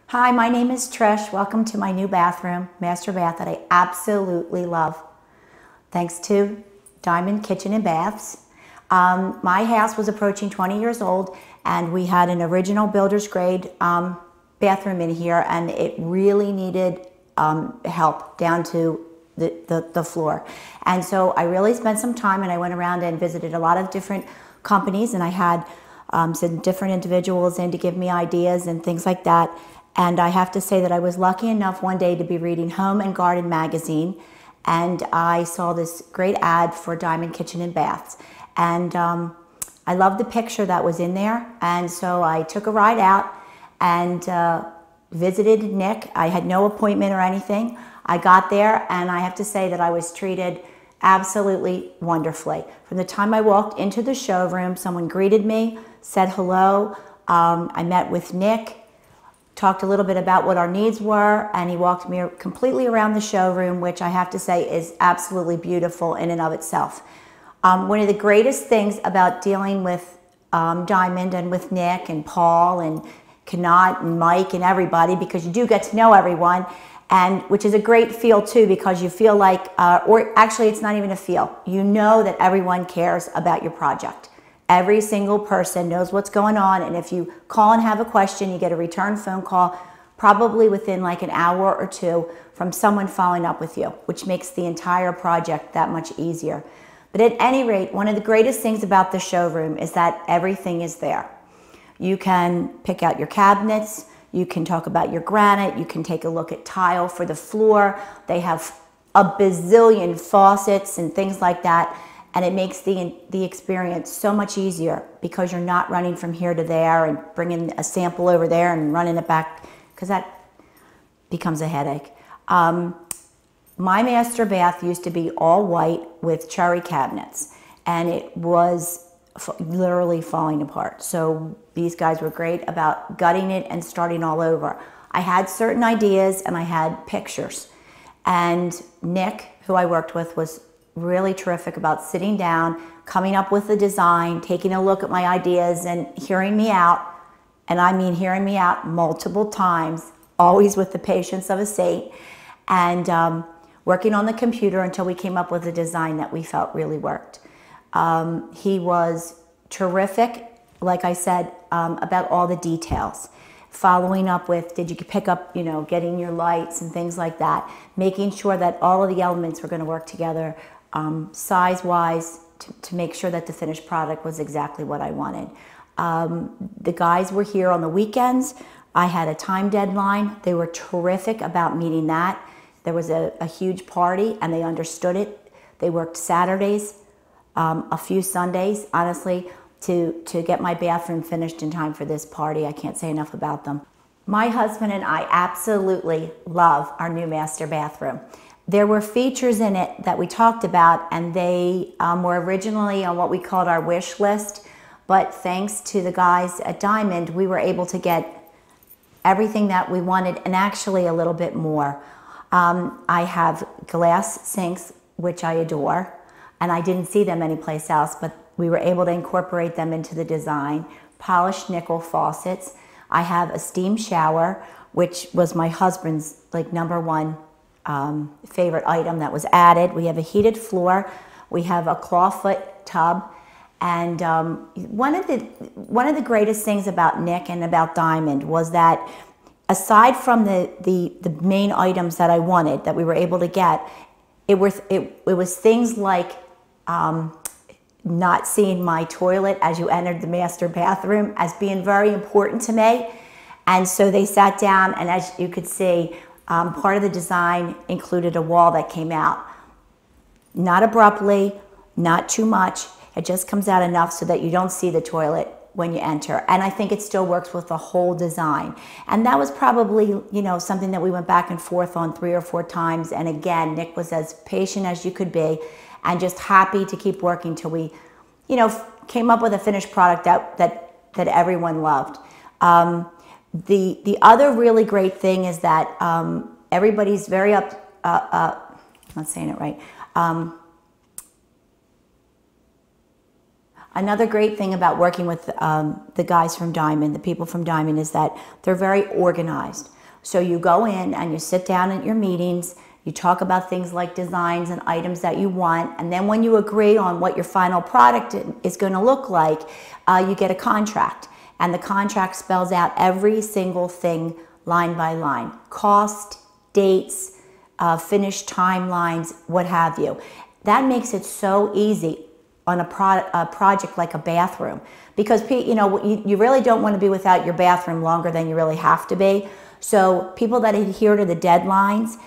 Hi, my name is Trish. Welcome to my new bathroom, master bath that I absolutely love. Thanks to Diamond Kitchen and Baths. My house was approaching 20 years old and we had an original builder's grade bathroom in here, and it really needed help down to the floor. And so I really spent some time and I went around and visited a lot of different companies, and I had some different individuals in to give me ideas and things like that. And I have to say that I was lucky enough one day to be reading Home and Garden magazine, and I saw this great ad for Diamond Kitchen and Baths. And I loved the picture that was in there, and so I took a ride out and visited Nick. I had no appointment or anything. I got there, and I have to say that I was treated absolutely wonderfully. From the time I walked into the showroom, someone greeted me, said hello. I met with Nick, talked a little bit about what our needs were, and he walked me completely around the showroom, which I have to say is absolutely beautiful in and of itself. One of the greatest things about dealing with Diamond and with Nick and Paul and Knott and Mike and everybody, because you do get to know everyone, and which is a great feel too, because you feel like, or actually it's not even a feel, you know that everyone cares about your project. Every single person knows what's going on, and if you call and have a question, you get a return phone call probably within like an hour or two from someone following up with you, which makes the entire project that much easier. But at any rate, one of the greatest things about the showroom is that everything is there. You can pick out your cabinets, you can talk about your granite, you can take a look at tile for the floor. They have a bazillion faucets and things like that. And it makes the experience so much easier because you're not running from here to there and bringing a sample over there and running it back, because that becomes a headache. My master bath used to be all white with cherry cabinets, and it was literally falling apart. So these guys were great about gutting it and starting all over. I had certain ideas and I had pictures, and Nick, who I worked with, was really terrific about sitting down, coming up with the design, taking a look at my ideas and hearing me out. And I mean hearing me out multiple times, always with the patience of a saint, and working on the computer until we came up with a design that we felt really worked. He was terrific, like I said, about all the details. Following up with, did you pick up, getting your lights and things like that, making sure that all of the elements were going to work together size-wise to make sure that the finished product was exactly what I wanted. The guys were here on the weekends. I had a time deadline. They were terrific about meeting that. There was a huge party and they understood it. They worked Saturdays, a few Sundays, honestly, to get my bathroom finished in time for this party. I can't say enough about them. My husband and I absolutely love our new master bathroom. There were features in it that we talked about, and they were originally on what we called our wish list, but thanks to the guys at Diamond, we were able to get everything that we wanted and actually a little bit more. I have glass sinks, which I adore, and I didn't see them anyplace else, but we were able to incorporate them into the design. Polished nickel faucets. I have a steam shower, which was my husband's #1 favorite item that was added. We have a heated floor. We have a clawfoot tub. And one of the greatest things about Nick and about Diamond was that aside from the main items that I wanted that we were able to get, it was things like not seeing my toilet as you entered the master bathroom as being very important to me. And so they sat down, and as you could see, part of the design included a wall that came out. Not abruptly, not too much. It just comes out enough so that you don't see the toilet when you enter. And I think it still works with the whole design. And that was probably, something that we went back and forth on 3 or 4 times. And again, Nick was as patient as you could be and just happy to keep working till we, came up with a finished product that everyone loved. The other really great thing is that everybody's very I'm not saying it right. Another great thing about working with the guys from Diamond, the people from Diamond, is that they're very organized. So you go in and you sit down at your meetings, you talk about things like designs and items that you want, and then when you agree on what your final product is going to look like, you get a contract. And the contract spells out every single thing line by line. Cost, dates, finish timelines, what have you. That makes it so easy on a project like a bathroom, because you really don't want to be without your bathroom longer than you really have to be. So people that adhere to the deadlines,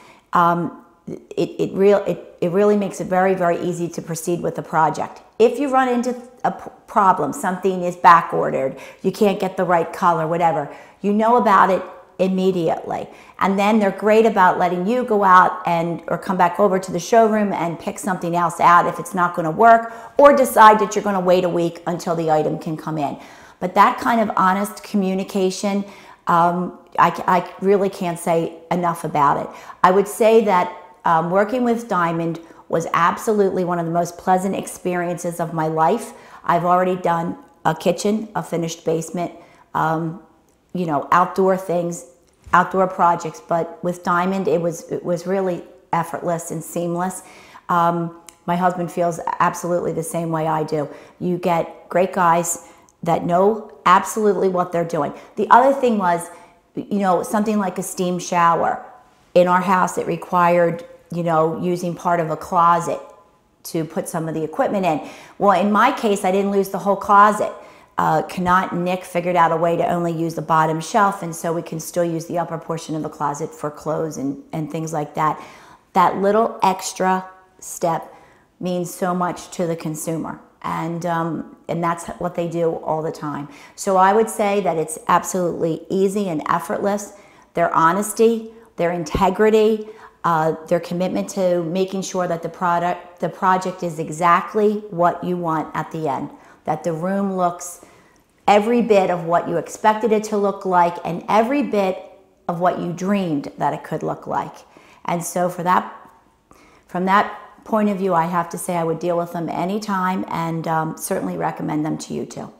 it really makes it very, very easy to proceed with the project. If you run into a problem, something is back ordered, you can't get the right color, whatever, you know about it immediately. And then they're great about letting you go out or come back over to the showroom and pick something else out if it's not going to work, or decide that you're going to wait a week until the item can come in. But that kind of honest communication, I really can't say enough about it. I would say that working with Diamond was absolutely one of the most pleasant experiences of my life. I've already done a kitchen, a finished basement, outdoor things, outdoor projects, but with Diamond, it was really effortless and seamless. My husband feels absolutely the same way I do. You get great guys that know absolutely what they're doing. The other thing was, something like a steam shower. In our house, it required, using part of a closet to put some of the equipment in. Well, in my case, I didn't lose the whole closet. Knott and Nick figured out a way to only use the bottom shelf, and so we can still use the upper portion of the closet for clothes and things like that. That little extra step means so much to the consumer, and that's what they do all the time. So I would say that it's absolutely easy and effortless. Their honesty, their integrity, their commitment to making sure that the project is exactly what you want at the end, that the room looks every bit of what you expected it to look like and every bit of what you dreamed that it could look like. And so from that point of view, I have to say I would deal with them anytime, and certainly recommend them to you too.